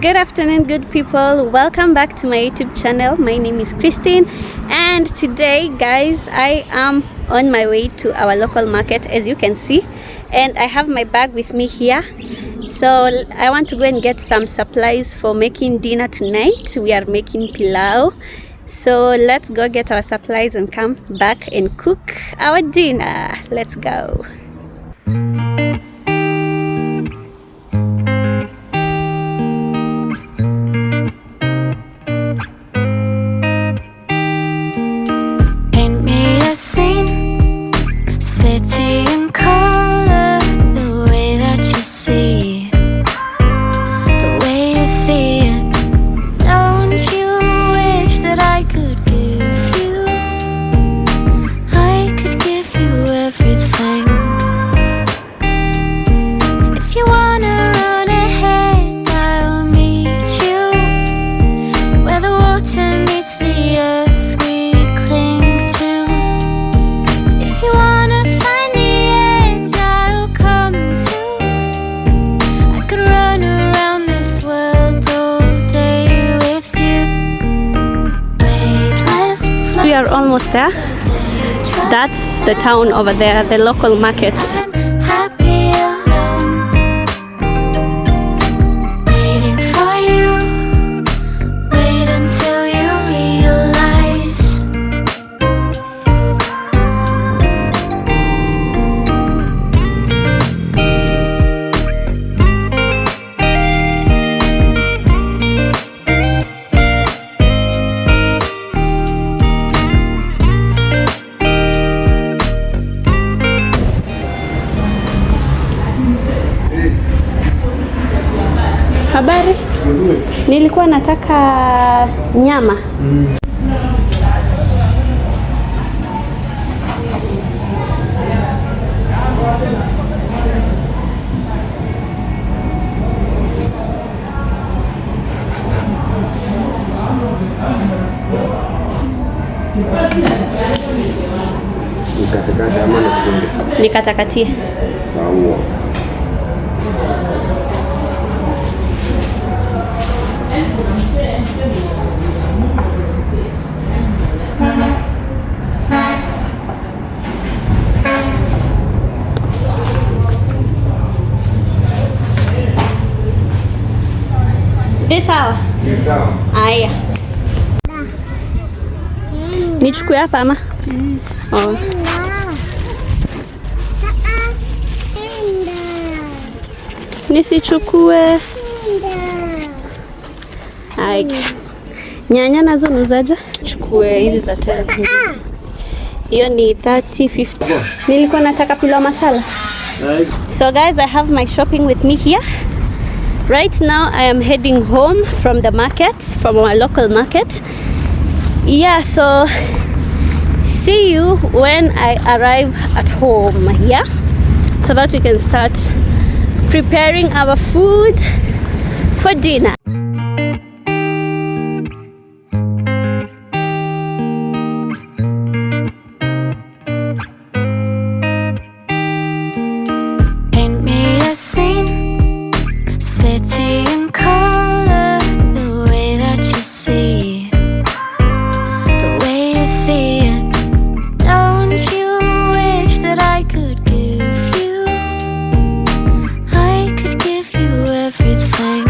Good afternoon, good people. Welcome back to my YouTube channel. My name is Christine, and today, guys, I am on my way to our local market, as you can see, and I have my bag with me here. So I want to go and get some supplies for making dinner tonight. We are making pilau. So let's go get our supplies and come back and cook our dinner. Let's go. Almost there. That's the town over there, the local market. Habari? Mzuri. Nilikuwa nataka nyama. Nikatakata ama nafunge? Nikatakatie. Sawa. Sawa. Aya. Nichukue hapa ama? Oh. Nisichukue. Aya. Nyanya nazo nuzaje? Chukue hizi za 10. Hiyo ni 30-50. Nilikuwa nataka pilau masala. So guys, I have my shopping with me here. Right now I am heading home from the market, from our local market. Yeah, so see you when I arrive at home, yeah? So that we can start preparing our food for dinner. Everything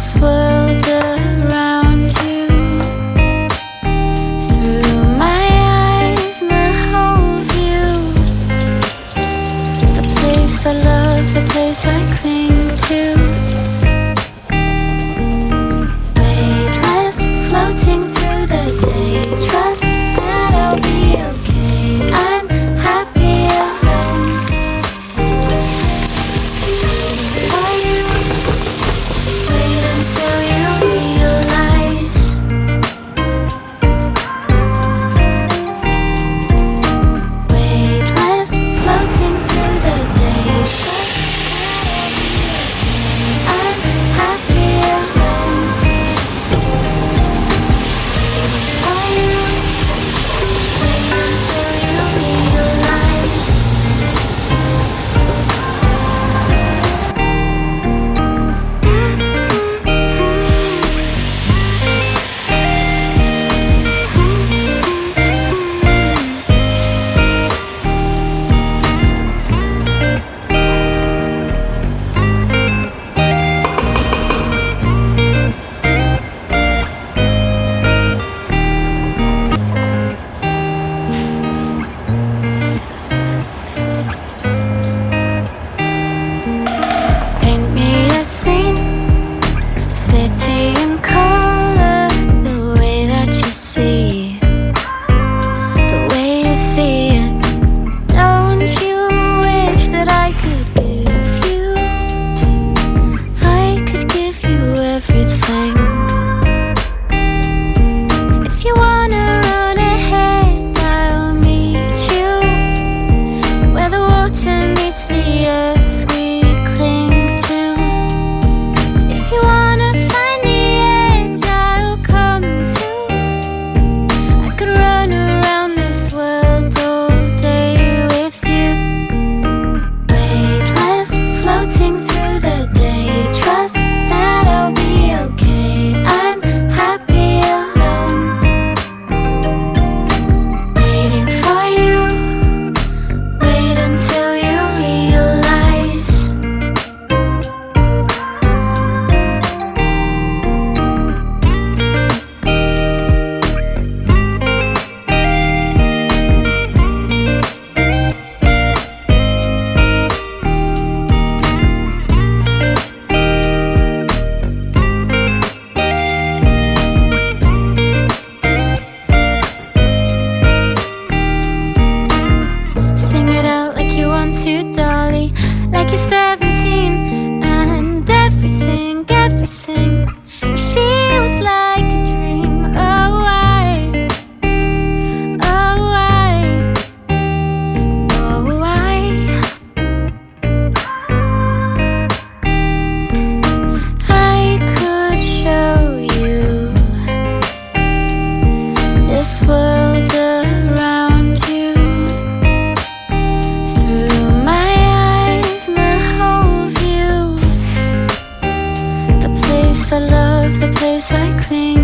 this world around you. Through my eyes, my whole view. The place I love, the place I cling to. Weightless, floating through the day. Trust that I'll be okay. I'm happy alone. Are you? Wait until you realize. Weightless, floating through the day. I'm happy alone. Are you? Wait until you realize. Paint me a scene, city in color, the way that you see, the way you see it. Don't you wish that I could give you? I could give you everything. If you wanna run ahead, I'll meet you where the water meets the earth we cling to. If you wanna find the edge, I'll come too. I could run around this world all day with you. Weightless, floating through the day. Trust that I'll be okay. I'm happy alone. Waiting for you. Wait until you realize. Sing it out like you want to, Dolly. Like you're 17 and everything, everything. It feels like a dream. Oh, I could show you this world around you. Through my eyes, my whole view. The place I love, the place I cling